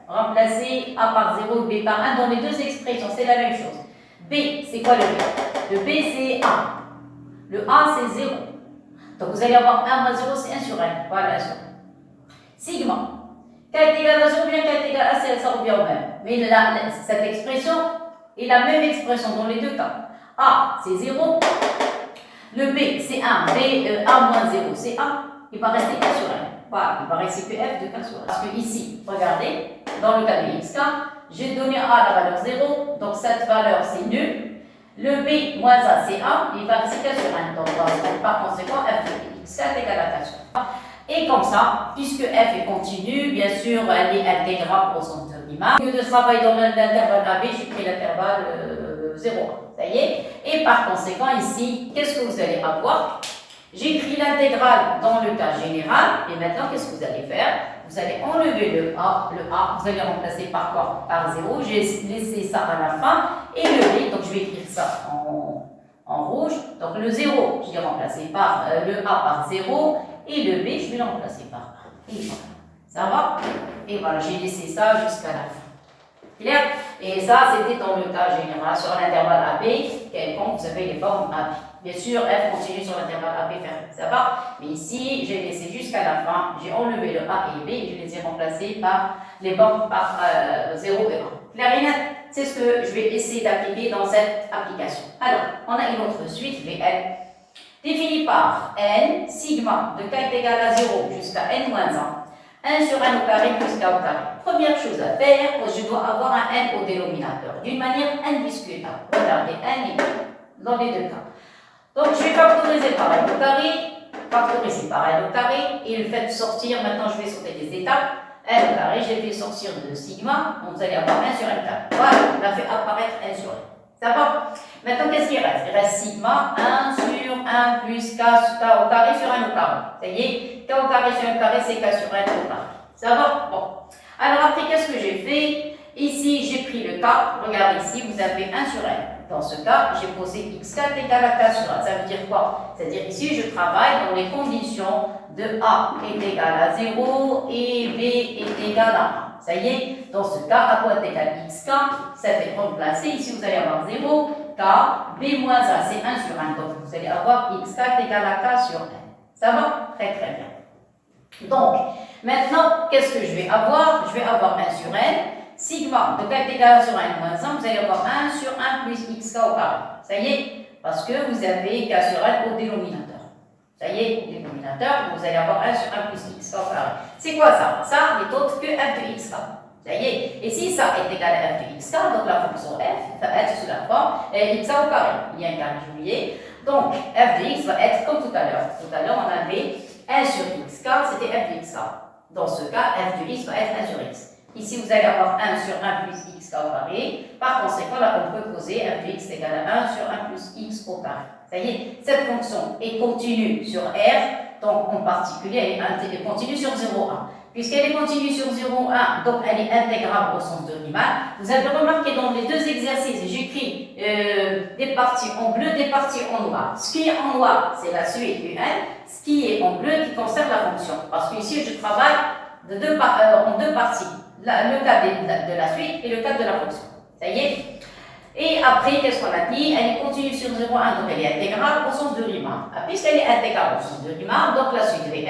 remplacer A par 0, B par 1 dans les deux expressions, c'est la même chose. B, c'est quoi le B? Le B, c'est 1. Le A, c'est 0. Donc, vous allez avoir 1 moins 0, c'est 1 sur n. Voilà, sur sigma. K est égal à 0, bien K est égal à 1, ça revient au même. Mais cette expression est la même expression dans les deux cas. A, c'est 0. Le B, c'est 1. B, A moins 0, c'est 1. Il va rester K sur n. Voilà, il va rester que F de K sur n. Parce que ici, regardez, dans le cas de XK, j'ai donné A la valeur 0. Donc cette valeur, c'est nul. Le B moins A, c'est 1. Il va rester K sur n. Donc par conséquent, F de XK est égal à K sur n. Et comme ça, puisque f est continue, bien sûr, elle est intégrable au centre riemann. Au lieu de travailler dans l'intervalle AB, j'ai pris l'intervalle 0,1. Ça y est. Et par conséquent, ici, qu'est-ce que vous allez avoir? J'ai pris l'intégrale dans le cas général. Et maintenant, qu'est-ce que vous allez faire? Vous allez enlever le A, vous allez remplacer par quoi? Par 0. J'ai laissé ça à la fin. Et le B, donc je vais écrire ça en rouge. Donc le 0, je l'ai remplacé par le A par 0. Et le B, je vais le remplacer par A. Et voilà. Ça va? Et voilà, j'ai laissé ça jusqu'à la fin. Clair? Et ça, c'était dans le cas général sur l'intervalle AB, quelconque, vous avez les bornes AB. Bien sûr, F continue sur l'intervalle AB fermé. Ça va? Mais ici, j'ai laissé jusqu'à la fin, j'ai enlevé le A et B, et je les ai remplacés par les bornes par 0 et 1. Clair et net? C'est ce que je vais essayer d'appliquer dans cette application. Alors, on a une autre suite, VL. Défini par n, sigma de k est égal à 0 jusqu'à n moins 1, 1 sur n au carré plus k au carré. Première chose à faire, je dois avoir un n au dénominateur, d'une manière indiscutable. Regardez, n est dans les deux cas. Donc, je vais factoriser par n au carré, factoriser par n au carré, et le fait de sortir, maintenant je vais sauter des étapes, n au carré, je vais sortir de sigma, donc vous allez avoir 1 sur n carré. Voilà, on a fait apparaître n sur n. Ça va? Maintenant, qu'est-ce qu'il reste? Il reste sigma 1 sur 1 plus k au carré sur 1 au carré. Ça y est, k au carré sur 1 au carré, c'est k sur 1 au carré. Ça va? Bon. Alors après, qu'est-ce que j'ai fait? Ici, j'ai pris le k. Regardez ici, vous avez 1 sur n. Dans ce cas, j'ai posé x4 égale à k sur 1. Ça veut dire quoi? C'est-à-dire ici, je travaille dans les conditions de a est égal à 0 et b est égal à 1. Ça y est, dans ce cas, à quoi est égal xk? Ça fait remplacer. Ici, vous allez avoir 0, k, b moins a, c'est 1 sur 1. Donc, vous allez avoir x4 égale à k sur n. Ça va? Très très bien. Donc, maintenant, qu'est-ce que je vais avoir? Je vais avoir 1 sur n. Sigma de k est égal à 1 sur 1 moins 1, vous allez avoir 1 sur 1 plus xk au carré. Ça y est, parce que vous avez k sur n au dénominateur. Ça y est, au dénominateur, vous allez avoir 1 sur 1 plus xk au carré. C'est quoi ça? Ça n'est autre que f de xk. Ça y est, et si ça est égal à f de xk, donc la fonction f va être sous la forme xk au carré. Il y a un carré jumelé. Donc f de x va être comme tout à l'heure. Tout à l'heure, on avait 1 sur xk, c'était f de xk. Dans ce cas, f de x va être 1 sur x. Ici, vous allez avoir 1 sur 1 plus xk au carré. Par conséquent, là, on peut poser f de x égale à 1 sur 1 plus x au carré. Ça y est, cette fonction est continue sur R, donc en particulier, elle est continue sur 0,1. Puisqu'elle est continue sur 0,1, donc elle est intégrable au sens de Riemann. Vous avez remarqué dans les deux exercices, j'écris des parties en bleu, des parties en noir. Ce qui est en noir, c'est la suite du n. Ce qui est en bleu, qui concerne la fonction. Parce qu'ici, je travaille en deux parties. Le cas de la suite et le cas de la fonction. Ça y est? Et après, qu'est-ce qu'on a dit? Elle est continue sur 0,1, donc elle est intégrale au sens de Riemann. Puisqu'elle est intégrale au sens de Riemann, donc la suite Vn,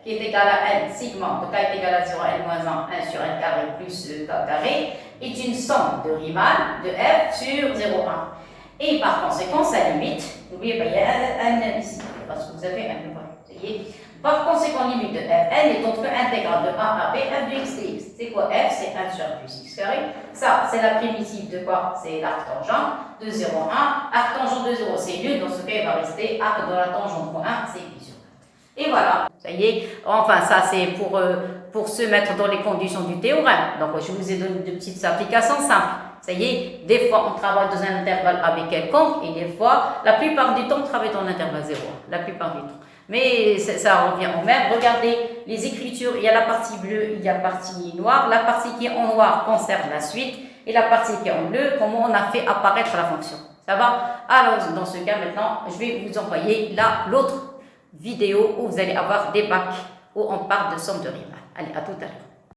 qui est égale à n sigma de k est égal à 0, n moins 1, 1 sur n carré plus k carré, est une somme de Riemann de f sur 0,1. Et par conséquent, sa limite, n'oubliez pas, il y a un n ici, parce que vous avez un n. Ça y est? Par conséquent, limite de Fn est entre intégrale de 1 à b, f de x dx. C'est quoi f? C'est 1 sur plus x carré. Ça, c'est la primitive de quoi? C'est l'arc tangent de 0, 1. Arc tangent de 0, c'est nul. Dans ce cas, il va rester arc de la tangente pour 1, c'est pi sur 4. Et voilà, ça y est. Enfin, ça, c'est pour se mettre dans les conditions du théorème. Donc, je vous ai donné de petites applications simples. Ça y est, des fois, on travaille dans un intervalle avec quelconque, et des fois, la plupart du temps, on travaille dans l'intervalle 0. La plupart du temps. Mais ça revient au même. Regardez les écritures, il y a la partie bleue, il y a la partie noire. La partie qui est en noir concerne la suite, et la partie qui est en bleu, comment on a fait apparaître la fonction. Ça va? Alors, dans ce cas, maintenant, je vais vous envoyer là l'autre vidéo où vous allez avoir des bacs où on parle de somme de Riemann. Allez, à tout à l'heure.